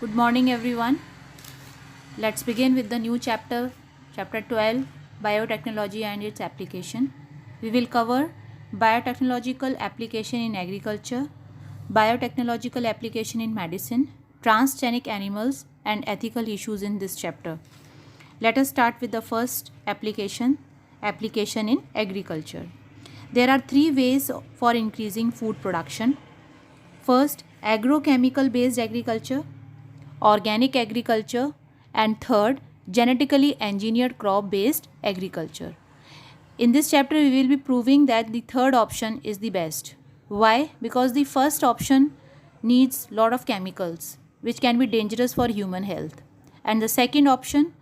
Good morning, everyone. Let's begin with the new chapter, chapter 12, Biotechnology and its application. We will cover biotechnological application in agriculture, biotechnological application in medicine, transgenic animals, and ethical issues in this chapter. Let us start with the first application in agriculture. There are three ways for increasing food production. First, agrochemical based agriculture, organic agriculture, and third, genetically engineered crop based agriculture. In this chapter, we will be proving that the third option is the best. Why? Because the first option needs lot of chemicals which can be dangerous for human health, and the second option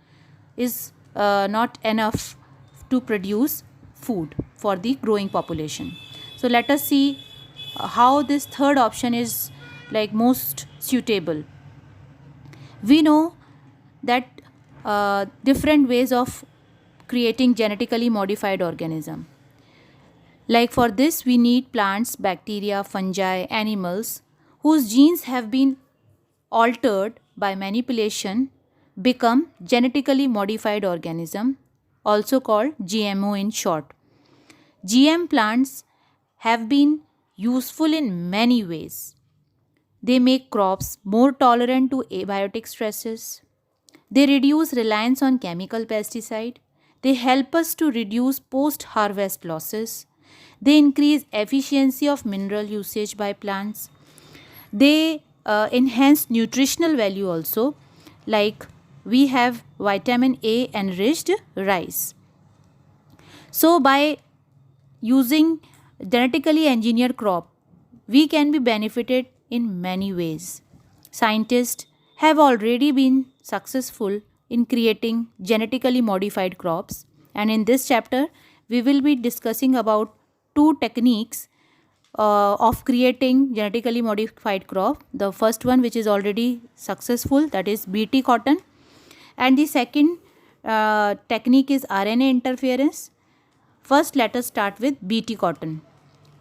is not enough to produce food for the growing population. So let us see how this third option is like most suitable. We know that different ways of creating genetically modified organism. Like for this we need plants, bacteria, fungi, animals whose genes have been altered by manipulation become genetically modified organism, also called GMO in short. GM plants have been useful in many ways. They make crops more tolerant to abiotic stresses. They reduce reliance on chemical pesticide. They help us to reduce post-harvest losses. They increase efficiency of mineral usage by plants. They enhance nutritional value also, like we have vitamin A enriched rice. So by using genetically engineered crop, we can be benefited in many ways. Scientists have already been successful in creating genetically modified crops, and in this chapter we will be discussing about two techniques of creating genetically modified crop. The first one, which is already successful, that is BT cotton, and the second technique is RNA interference. First, let us start with BT cotton.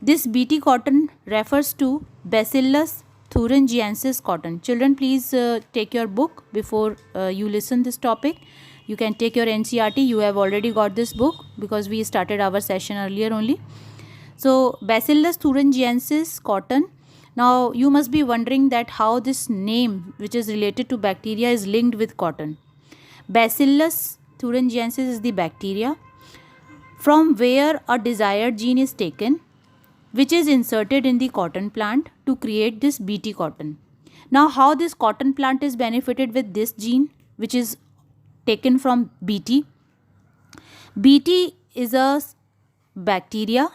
This BT cotton refers to Bacillus thuringiensis cotton. Children, please take your book before you listen this topic. You can take your NCERT. You have already got this book because we started our session earlier only. So, Bacillus thuringiensis cotton. Now, you must be wondering that how this name, which is related to bacteria, is linked with cotton. Bacillus thuringiensis is the bacteria from where a desired gene is taken, which is inserted in the cotton plant to create this BT cotton. Now, how this cotton plant is benefited with this gene, which is taken from BT? BT is a bacteria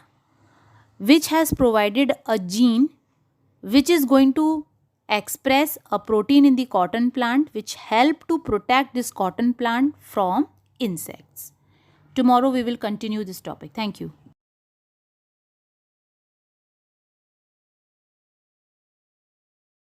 which has provided a gene which is going to express a protein in the cotton plant which help to protect this cotton plant from insects. Tomorrow we will continue this topic. Thank you.